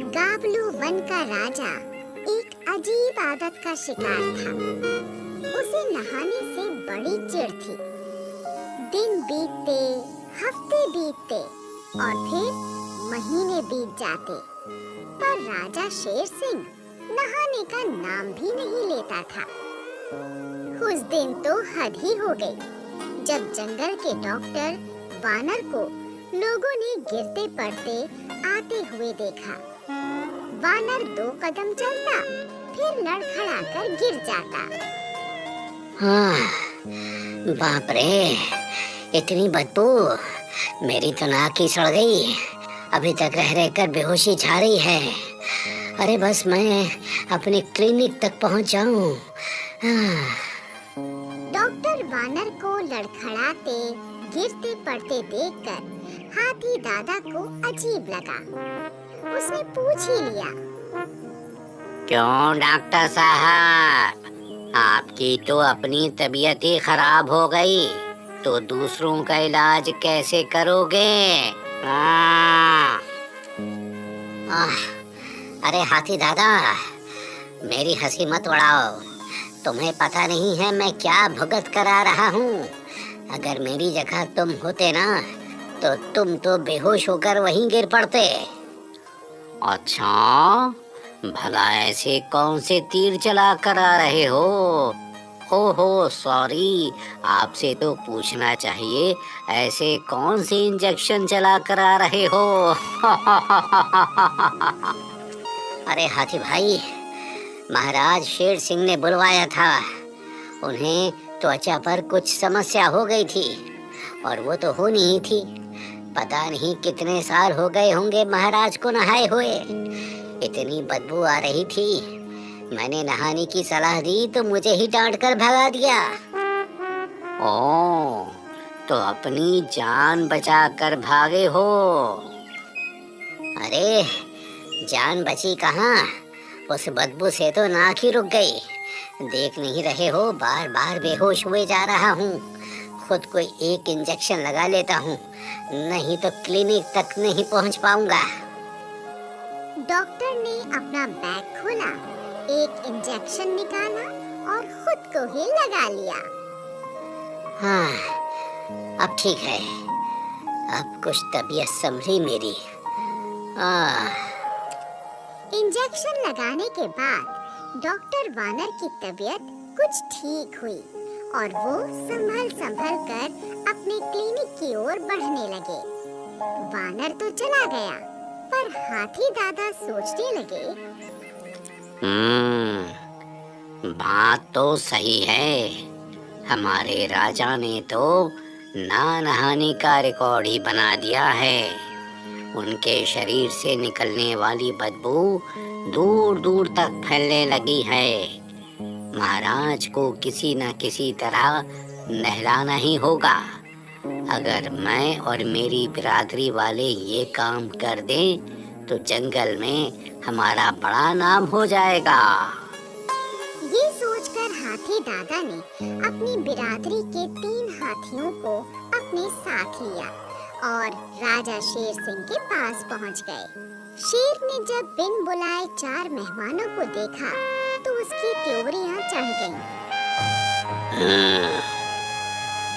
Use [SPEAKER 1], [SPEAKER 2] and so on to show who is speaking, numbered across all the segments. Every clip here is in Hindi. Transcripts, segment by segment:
[SPEAKER 1] गाबलू वन का राजा एक अजीब आदत का शिकार था। उसे नहाने से बड़ी चिढ़ थी। दिन बीतते, हफ्ते बीतते और फिर महीने बीत जाते, पर राजा शेर सिंह नहाने का नाम भी नहीं लेता था। उस दिन तो हद ही हो गई जब जंगल के डॉक्टर वानर को लोगों ने गिरते पड़ते आते हुए देखा। वानर 2 कदम चलता, फिर लड़खड़ाकर गिर जाता।
[SPEAKER 2] हाँ, बाप रे, इतनी बदबू, मेरी तो नाक ही सड़ गई। अभी तक रह रहकर बेहोशी छा रही है। अरे बस मैं अपने क्लिनिक तक पहुंच जाऊं।
[SPEAKER 1] डॉक्टर वानर को लड़खड़ाते गिरते पड़ते देखकर हाथी दादा को अजीब लगा। उसने पूछ ही लिया,
[SPEAKER 2] क्यों डॉक्टर साहब, आपकी तो अपनी तबीयत ही खराब हो गई, तो दूसरों का इलाज कैसे करोगे? अरे हाथी दादा, मेरी हंसी मत उड़ाओ। तुम्हें पता नहीं है मैं क्या भुगत कर आ रहा हूँ। अगर मेरी जगह तुम होते ना, तो तुम तो बेहोश होकर वहीं गिर पड़ते। अच्छा, भला ऐसे कौन से तीर चला कर आ रहे हो? ओहो सॉरी, आपसे तो पूछना चाहिए, ऐसे कौन से इंजेक्शन चला कर आ रहे हो? अरे हाथी भाई, महाराज शेर सिंह ने बुलवाया था। उन्हें त्वचा पर कुछ समस्या हो गई थी और वो तो होनी ही थी। पता नहीं कितने साल हो गए होंगे महाराज को नहाए हुए। इतनी बदबू आ रही थी, मैंने नहाने की सलाह दी तो मुझे ही डांट कर भगा दिया। ओ, तो अपनी जान बचा कर भागे हो? अरे जान बची कहाँ, उस बदबू से तो नाक ही रुक गई। देख नहीं रहे हो, बार बार बेहोश हुए जा रहा हूँ। खुद को एक इंजेक्शन लगा लेता हूँ, नहीं तो क्लिनिक तक नहीं पहुँच पाऊंगा।
[SPEAKER 1] डॉक्टर ने अपना बैग खोला, एक इंजेक्शन निकाला और खुद को ही लगा लिया।
[SPEAKER 2] हाँ, अब ठीक है, अब कुछ तबीयत संभली मेरी।
[SPEAKER 1] इंजेक्शन लगाने के बाद डॉक्टर वानर की तबीयत कुछ ठीक हुई और वो संभल कर अपने क्लिनिक की ओर बढ़ने लगे। वानर तो चला गया, पर हाथी दादा सोचने लगे,
[SPEAKER 2] बात तो सही है। हमारे राजा ने तो ना नहाने का रिकॉर्ड ही बना दिया है। उनके शरीर से निकलने वाली बदबू दूर दूर तक फैलने लगी है। महाराज को किसी न किसी तरह नहलाना ही होगा। अगर मैं और मेरी बिरादरी वाले ये काम कर दें, तो जंगल में हमारा बड़ा नाम हो जाएगा।
[SPEAKER 1] ये सोचकर हाथी दादा ने अपनी बिरादरी के 3 हाथियों को अपने साथ लिया और राजा शेर सिंह के पास पहुंच गए। शेर ने जब बिन बुलाए 4 मेहमानों को देखा, तो उसकी त्योरियां चढ़ गईं।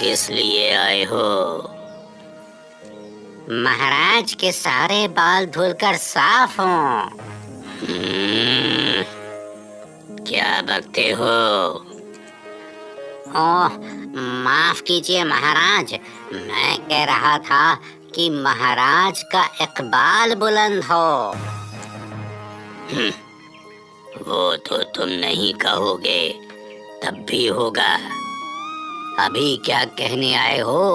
[SPEAKER 2] किस लिए आए हो? महाराज के सारे बाल धुलकर साफ हों। क्या बकते हो? ओह, माफ कीजिए महाराज, मैं कह रहा था कि महाराज का इकबाल बुलंद हो। वो तो तुम नहीं कहोगे, तब भी होगा। अभी क्या कहने आए हो,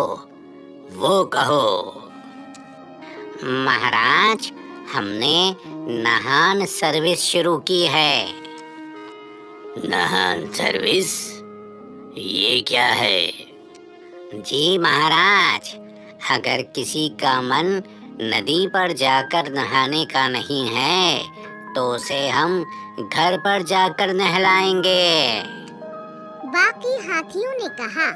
[SPEAKER 2] वो कहो। महाराज, हमने नहान सर्विस शुरू की है। नहान सर्विस? ये क्या है? जी महाराज, अगर किसी का मन नदी पर जाकर नहाने का नहीं है, तो उसे हम घर पर जाकर नहलाएंगे।
[SPEAKER 1] बाकी हाथियों ने कहा,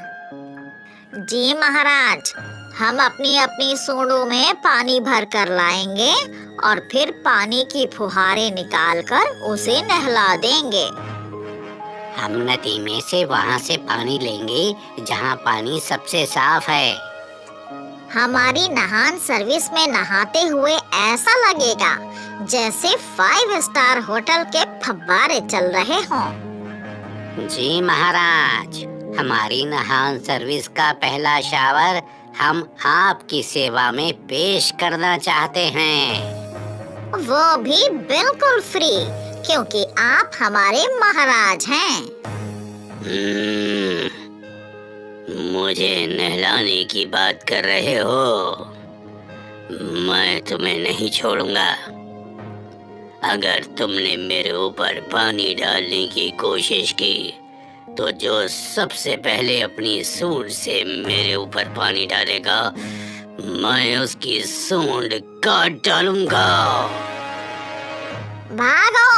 [SPEAKER 3] जी महाराज, हम अपनी अपनी सूंडों में पानी भर कर लाएंगे और फिर पानी की फुहारें निकालकर उसे नहला देंगे।
[SPEAKER 2] हम नदी में से वहाँ से पानी लेंगे जहाँ पानी सबसे साफ है।
[SPEAKER 3] हमारी नहान सर्विस में नहाते हुए ऐसा लगेगा जैसे 5 स्टार होटल के फव्वारे चल रहे हों।
[SPEAKER 2] जी महाराज, हमारी नहान सर्विस का पहला शावर हम आपकी सेवा में पेश करना चाहते हैं।
[SPEAKER 3] वो भी बिल्कुल फ्री, क्योंकि आप हमारे महाराज हैं।
[SPEAKER 2] मुझे नहलाने की बात कर रहे हो? मैं तुम्हें नहीं छोड़ूंगा। अगर तुमने मेरे ऊपर पानी डालने की कोशिश की तो जो सबसे पहले अपनी सूंड से मेरे ऊपर पानी डालेगा, मैं उसकी सूंड काट डालूंगा।
[SPEAKER 3] भागो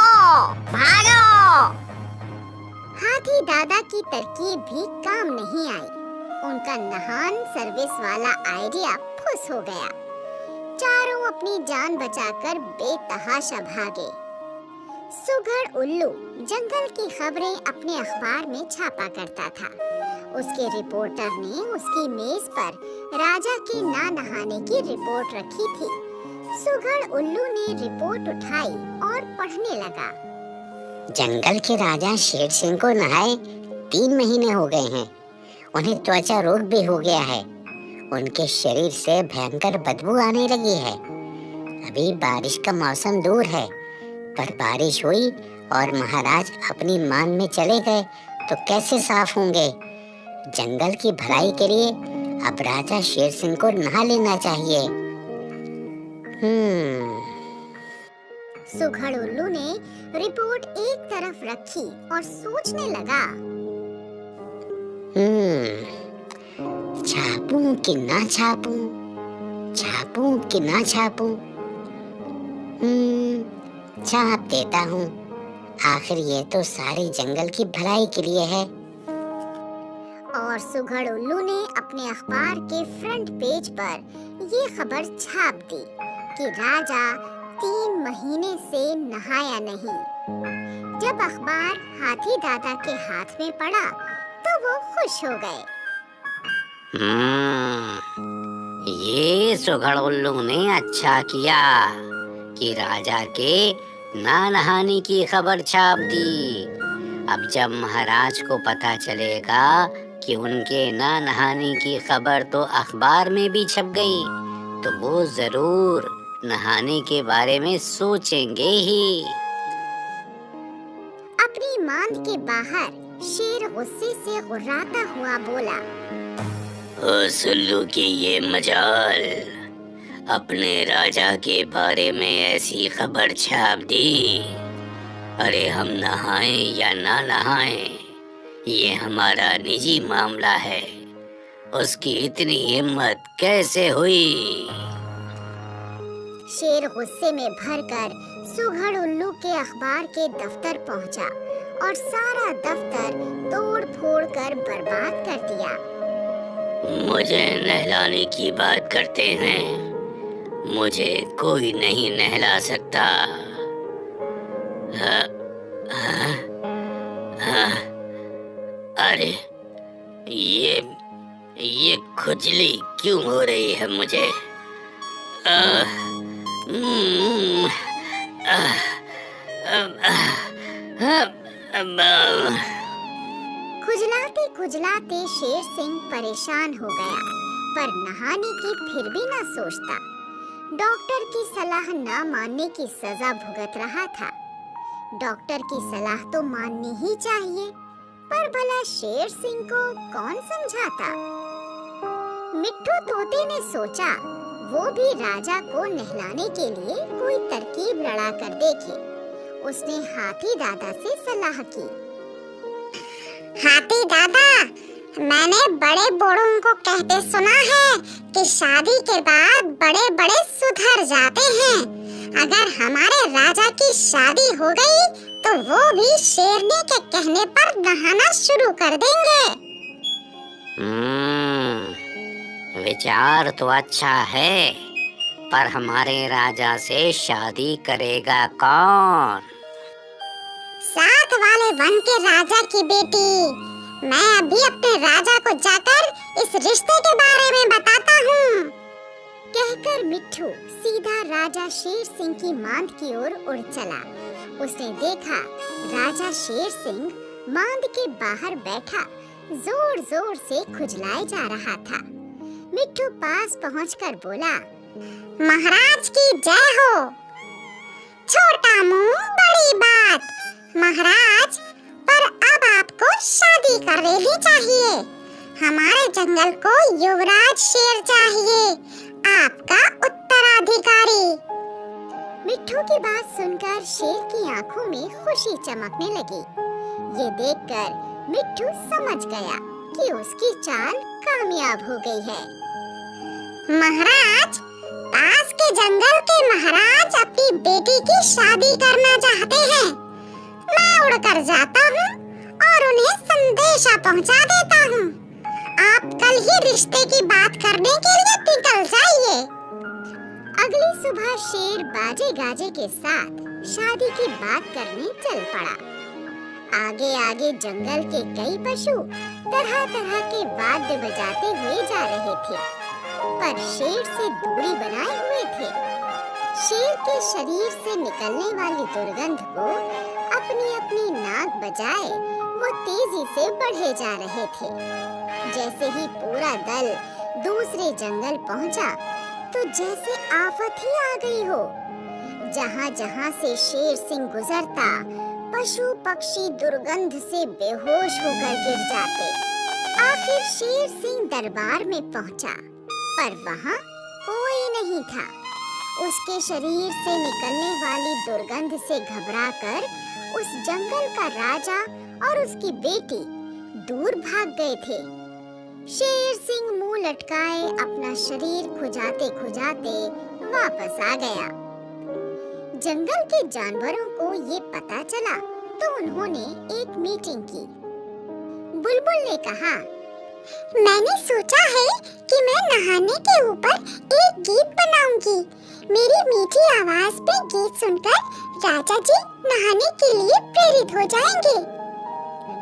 [SPEAKER 3] भागो।
[SPEAKER 1] हाथी दादा की तरकीब भी काम नहीं आई। उनका नहान सर्विस वाला आइडिया फुस हो गया। चारों अपनी जान बचाकर बेतहाशा भागे। सुघड़ उल्लू जंगल की खबरें अपने अखबार में छापा करता था। उसके रिपोर्टर ने उसकी मेज पर राजा के ना नहाने की रिपोर्ट रखी थी। सुघड़ उल्लू ने रिपोर्ट उठाई और पढ़ने लगा।
[SPEAKER 2] जंगल के राजा शेर सिंह को नहाए 3 महीने हो गए हैं। उन्हें त्वचा रोग भी हो गया है। उनके शरीर से भयंकर बदबू आने लगी है। अभी बारिश का मौसम दूर है, पर बारिश हुई और महाराज अपनी मान में चले गए तो कैसे साफ होंगे? जंगल की भलाई के लिए अब राजा शेर सिंह को नहा लेना चाहिए।
[SPEAKER 1] सुघड़ उल्लू ने रिपोर्ट एक तरफ रखी और सोचने लगा।
[SPEAKER 2] छापूं कि ना छापूं, छापूं कि ना छापूं। छाप देता हूँ। आखिर ये तो सारे जंगल की भलाई के लिए है।
[SPEAKER 1] और सुघड़ उल्लू ने अपने अखबार के फ्रंट पेज पर ये खबर छाप दी कि राजा 3 महीने से नहाया नहीं। जब अखबार हाथी दादा के हाथ में पड़ा तो वो खुश हो गए।
[SPEAKER 2] ये सुघड़ उल्लू ने अच्छा किया कि राजा के ना नहाने की खबर छाप दी। अब जब महाराज को पता चलेगा कि उनके ना नहाने की खबर तो अखबार में भी छप गई, तो वो जरूर नहाने के बारे में सोचेंगे ही।
[SPEAKER 1] अपनी मांद के बाहर शेर गुस्से से गुर्राता हुआ बोला,
[SPEAKER 2] ओ सुल्लू की ये मजाल, अपने राजा के बारे में ऐसी खबर छाप दी। अरे हम नहाएं या ना नहाएं, ये हमारा निजी मामला है। उसकी इतनी हिम्मत कैसे हुई?
[SPEAKER 1] शेर गुस्से में भरकर सुघड़ उल्लू के अखबार के दफ्तर पहुंचा और सारा दफ्तर तोड़ फोड़ कर बर्बाद कर दिया।
[SPEAKER 2] मुझे नहलाने की बात करते हैं, मुझे कोई नहीं नहला सकता। अरे ये खुजली क्यों हो रही है मुझे?
[SPEAKER 1] खुजलाते खुजलाते शेर सिंह परेशान हो गया, पर नहाने की फिर भी न सोचता। डॉक्टर की सलाह न मानने की सजा भुगत रहा था। डॉक्टर की सलाह तो माननी ही चाहिए, पर भला शेर सिंह को कौन समझाता? मिट्ठू तोते ने सोचा वो भी राजा को नहलाने के लिए कोई तरकीब लड़ा कर देखे। उसने हाथी दादा से सलाह की। हाथी दादा, मैंने बड़े बूढ़ों को कहते सुना है कि शादी के बाद बड़े बड़े सुधर जाते हैं। अगर हमारे राजा की शादी हो गई तो वो भी शेरनी के कहने पर नहाना शुरू कर देंगे।
[SPEAKER 2] विचार तो अच्छा है, पर हमारे राजा से शादी करेगा कौन?
[SPEAKER 1] साथ वाले वन के राजा की बेटी। मैं अभी अपने राजा को जाकर इस रिश्ते के बारे में बताता हूँ। कहकर मिट्ठू सीधा राजा शेर सिंह की मांद की ओर उड़ चला। उसने देखा राजा शेर सिंह मांद के बाहर बैठा जोर जोर से खुजलाए जा रहा था। मिट्ठू पास पहुंचकर बोला, महाराज की जय हो। छोटा मुंह बड़ी बात। महाराज, पर अब आपको शादी कर लेनी चाहिए। हमारे जंगल को युवराज शेर चाहिए, आपका उत्तराधिकारी। मिट्ठू की बात सुनकर शेर की आंखों में खुशी चमकने लगी। ये देखकर मिट्ठू समझ गया कि उसकी चाल कामयाब हो गई है। महाराज, पास के जंगल के महाराज अपनी बेटी की शादी करना चाहते हैं। मैं उड़कर जाता हूँ और उन्हें संदेशा पहुँचा देता हूँ। आप कल ही रिश्ते की बात करने के लिए निकल जाइए। अगली सुबह शेर बाजे गाजे के साथ शादी की बात करने चल पड़ा। आगे आगे जंगल के कई पशु तरह तरह के वाद्य बजाते हुए जा रहे थे, पर शेर से दूरी बनाए हुए थे। शेर के शरीर से निकलने वाली दुर्गंध को अपनी अपनी नाक बजाए वो तेजी से बढ़े जा रहे थे। जैसे ही पूरा दल दूसरे जंगल पहुंचा, तो जैसे आफत ही आ गई हो। जहां जहां से शेर सिंह गुजरता, पशु पक्षी दुर्गंध से बेहोश होकर गिर जाते। आखिर शेर सिंह दरबार में पहुंचा, पर वहां कोई नहीं था। उसके शरीर से निकलने वाली दुर्गंध से घबराकर उस जंगल का राजा और उसकी बेटी दूर भाग गए थे। शेर सिंह मुंह लटकाए अपना शरीर खुजाते खुजाते वापस आ गया। जंगल के जानवरों को ये पता चला, तो उन्होंने एक मीटिंग की। बुलबुल ने कहा, मैंने सोचा है कि मैं नहाने के ऊपर एक गीत बनाऊंगी। मेरी मीठी आवाज पे गीत सुनकर राजा जी नहाने के लिए प्रेरित हो जाएंगे।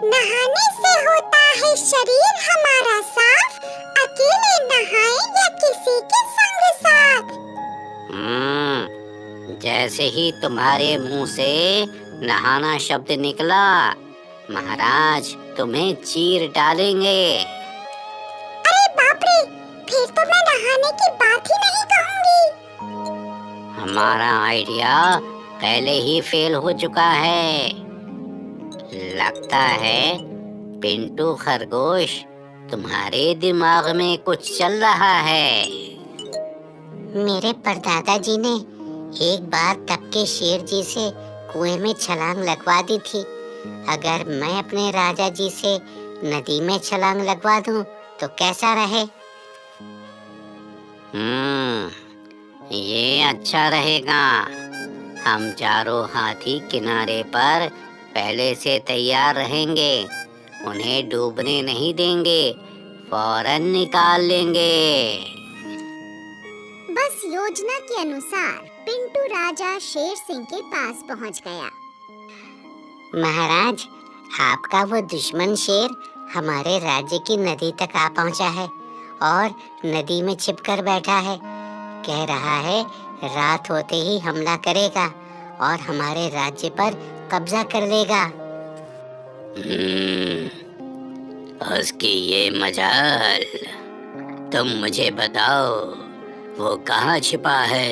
[SPEAKER 1] नहाने से होता है शरीर हमारा साफ, अकेले नहाए या किसी के संग साथ।
[SPEAKER 2] जैसे ही तुम्हारे मुंह से नहाना शब्द निकला, महाराज तुम्हें चीर डालेंगे।
[SPEAKER 1] अरे बाप रे, फिर तो मैं नहाने की बात ही नहीं कहूंगी।
[SPEAKER 2] हमारा आइडिया पहले ही फेल हो चुका है। लगता है पिंटू खरगोश, तुम्हारे दिमाग में कुछ चल रहा है।
[SPEAKER 3] मेरे परदादा जी ने एक बार तब के शेर जी से कुएं में छलांग लगवा दी थी। अगर मैं अपने राजा जी से नदी में छलांग लगवा दूं तो कैसा रहे?
[SPEAKER 2] ये अच्छा रहेगा। हम चारों हाथी किनारे पर पहले से तैयार रहेंगे। उन्हें डूबने नहीं देंगे, फौरन निकाल लेंगे।
[SPEAKER 1] बस योजना के अनुसार पिंटू राजा शेर सिंह के पास पहुंच गया।
[SPEAKER 3] महाराज, आपका वो दुश्मन शेर हमारे राज्य की नदी तक आ पहुंचा है और नदी में छिपकर बैठा है। कह रहा है रात होते ही हमला करेगा और हमारे राज्य पर कब्जा कर लेगा।
[SPEAKER 2] उसकी ये मजाल। तुम मुझे बताओ, वो कहाँ छिपा है?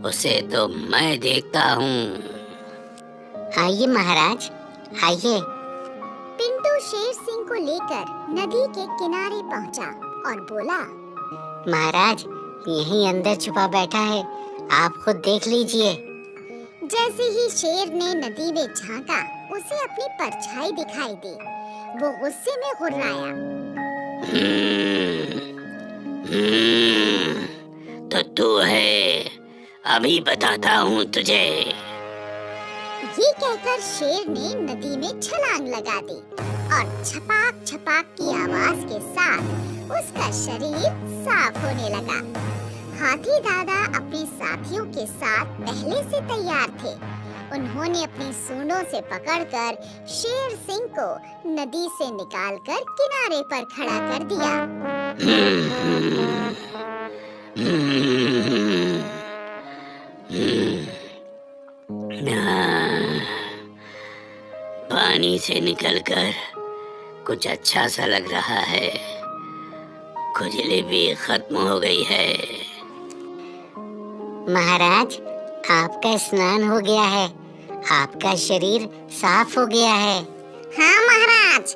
[SPEAKER 2] उसे तो मैं देखता हूँ।
[SPEAKER 3] आइए महाराज, आइए।
[SPEAKER 1] पिंटू शेर सिंह को लेकर नदी के किनारे पहुंचा और बोला,
[SPEAKER 3] महाराज यहीं अंदर छुपा बैठा है, आप खुद देख लीजिए।
[SPEAKER 1] जैसे ही शेर ने नदी में झांका, उसे अपनी परछाई दिखाई दी। वो गुस्से में गुर्राया।
[SPEAKER 2] तो तू है, अभी बताता हूँ तुझे।
[SPEAKER 1] ये कहकर शेर ने नदी में छलांग लगा दी और छपाक छपाक की आवाज के साथ उसका शरीर साफ होने लगा। हाथी दादा अपने साथियों के साथ पहले से तैयार थे। उन्होंने अपनी सूंडों से पकड़कर शेर सिंह को नदी से निकालकर किनारे पर खड़ा कर दिया।
[SPEAKER 2] पानी से निकलकर कुछ अच्छा सा लग रहा है। खुजली भी खत्म हो गई है।
[SPEAKER 3] महाराज, आपका स्नान हो गया है, आपका शरीर साफ हो गया है।
[SPEAKER 1] हाँ महाराज,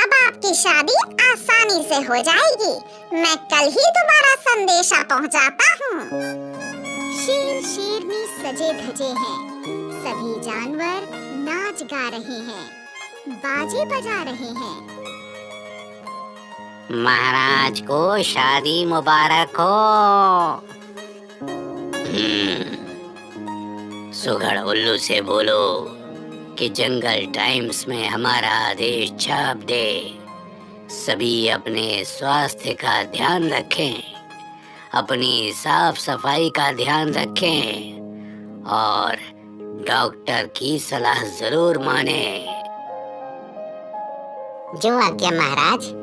[SPEAKER 1] अब आपकी शादी आसानी से हो जाएगी। मैं कल ही तुम्हारा संदेशा पहुंचाता हूँ। शेर शेरनी सजे धजे हैं। सभी जानवर नाच गा रहे हैं, बाजे बजा रहे हैं।
[SPEAKER 2] महाराज को शादी मुबारक हो। सुघड़ उल्लू से बोलो कि जंगल टाइम्स में हमारा आदेश छाप दे। सभी अपने स्वास्थ्य का ध्यान रखें, अपनी साफ सफाई का ध्यान रखें और डॉक्टर की सलाह जरूर माने।
[SPEAKER 3] जो आज्ञा महाराज।